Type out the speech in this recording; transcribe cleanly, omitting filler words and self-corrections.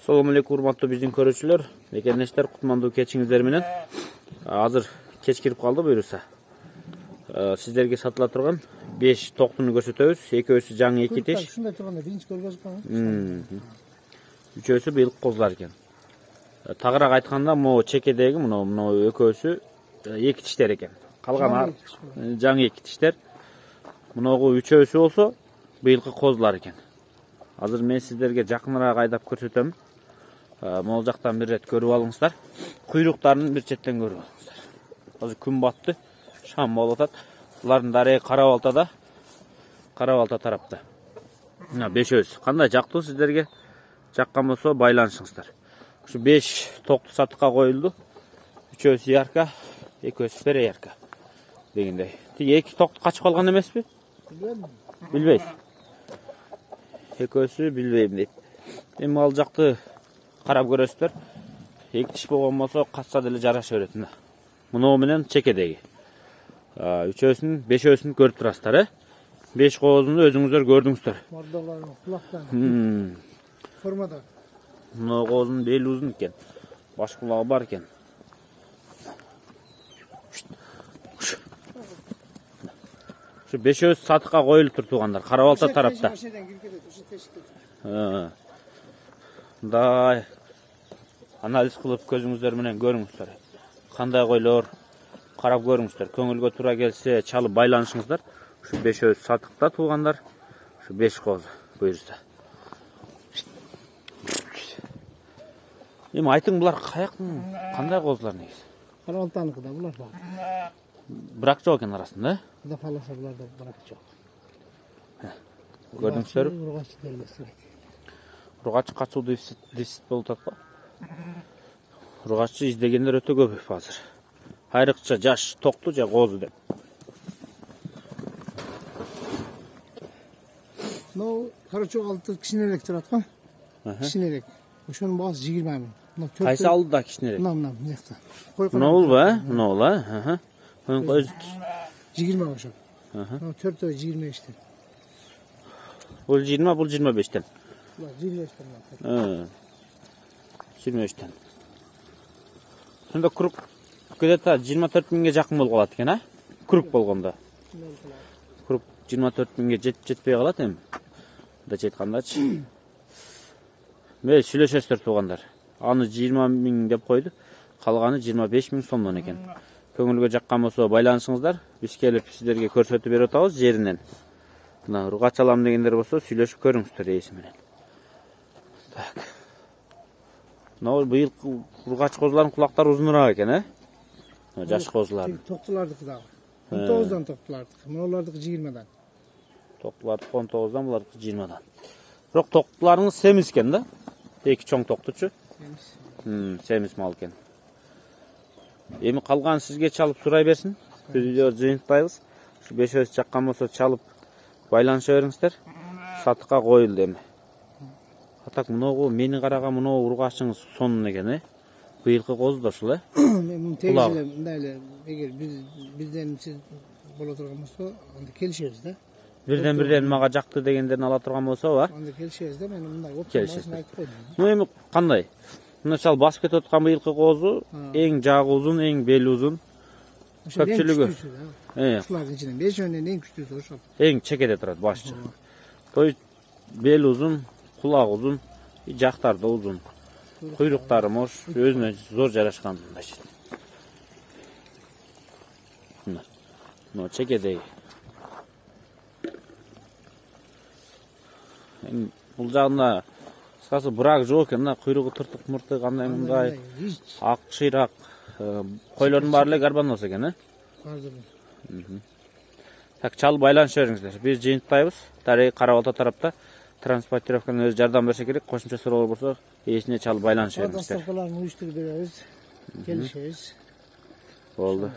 Assalamu alaikum урматтуу биздин көрүүчүлөр. Мекендештер, кутмандуу кечиңиздер менен. Азыр кеч кирип калды буюрса. Сиздерге сатыла турган 5 токтуну көрсөтөбүз. Экөөсү жаңы эки теш. Ушундай турганда биринчи көргөзүп Үчөөсү быйыл козулар экен. Тагыраак айтканда, могу чекедеги мына экөөсү эки тиштер экен. Калган жаңы эки тиштер. Муногу үчөөсү болсо быйылкы козулар экен. Азыр мен сиздерге жакыныраак айдап көрсөтөм. Могул жактан бир рет көрүп алыңыздар. Куйруктарын бир четтен көрүп алыңыздар. Азыр күн батты, шам болуп атат. Булардын дареги Карабалтада, Карабалта тарапта. Мына бешөөсү. Кандай жактуу сиздерге? Жаккан болсо байланышыңыздар. Ушу 5 токту сатыкка коюлду. Үчөөсү ярка, экөөсү переярка дегендей. Тиги эки токту качып калган эмеспи? Билбейт. Экөөсү билбейм дейт. Эми ал жакты карап көрөсүздөр. Эки тиш болгон болсо катса деле жараша берет мына. Мунуу менен чекедеги. Үчөөсүн, бешөөсүн көрүп турасыздар, 5 коозунду өзүңүздөр көрдүңүздөр. Мордолорун кулактан. Формада. Мына коозунун бели узун экен. Баш кулагы бар экен. Ушу бешөөсү сатыкка коюлуп тур туугандар. Карабалта тарапта. Мындай анализ кылып көзүңүздөр менен көрүңүздөр. Кандай койлор карап көрүңүздөр. Көңүлгө туура келсе чалып байланышыңыздар. Ушу бешөөсү сатыкта туугандар. Ушу 5 коз буюрса. Эми айтың, булар каяктын кандай козулар негизи? Карабалтаныкы да булар бар. Брак жок экен арасында, Да фаласа буларда брак жок. Көрдүңүздөр? Ургачы делбеси. Ургачы качуу дефицит болуп атат го. Ургачы издегендер өтө көп азыр. Айрыкча жаш токту же козу деп. Ну, короче, алты кичинерээк турат го. Кичинерээк. Ошонун баасы 20 миң. Кайсы алдыда кичинерээк? Мына мынакта. Мынабул ба? Мынабул, Коюн 20 ошо. 4-өө 25-тен. Бул 20, бул 25-тен. 25-тен. 25-тен. Сонда круг где-то 24 миңге жакын болуп калат экен, Круг болгондо. Круг 24 миңге жетпей калат эми. Мындайча айткандачы. Мен сүйлөшөсүздөр туугандар. Аны 20 миң деп койду. Калганы 25 миң сомдон экен. Көңүлгө жаккан болсо байланышыңыздар. Биз келип сиздерге көрсөтүп берип атабыз жеринен. Мына ургач алам дегендер болсо сүйлөшүп көрүңүздөр ээси менен. Так. Мына быйыл ургач козулардын кулактары узунураак экен, Жаш козулардын. Токтулардыкы дагы. 19дан токтулардыкы. Мыналардыкы 20дан. Токтулардыкы 19дан, булардыкы 20дан. Бирок токтуларыңыз семиз экен да? Эки чоң токтучу. Семиз мал экен. Эми калган сизге чалып сурай берсин. Биз видео жыйынтпайбыз. Ушу бешөөсү жаккан болсо чалып байланыша бериңиздер. Сатыкка коюлду эми. Атак мыногу мени караган мыногу ургачыңыз сонун экен, Быйылкы козу да ушул, Мен тегиже мындай эле эгер бизден сиз боло турган болсо, анда келишебиз да. Бирден мага жакты дегендерин ала турган болсо, Анда келишебиз да, мен мындай келишесиз. айтып койдум. Эми кандай? Мына басып кетип аткан быйылкы козу эң жагы узун, эң бели узун. Көпчүлүгү. Ушулардын ичинен бешөөнүн эң күчтүүсү ошол. Эң чекеде турат башчы. То бел узун, кулак узун, жактары да узун. Куйруктары мош, өзүнө зор жарашкан мындайча. Мына чекедеги. Бул жагында кыскасы брак жок экен, куйругу тыртык мурты кандай мындай ак шыйрак. Койлордун баары эле гарбандоз экен, Так, чалып байланыша бериңиздер. Биз жыйынтпайбыз. Дареги Карабалта тарапта транспортировканын өзү жардам берсе керек. Кошумча суроо болсо, ээсине чалып байланыша бериңиздер. Доставкаларын уюштуруп беребиз. Келишебиз. Болду.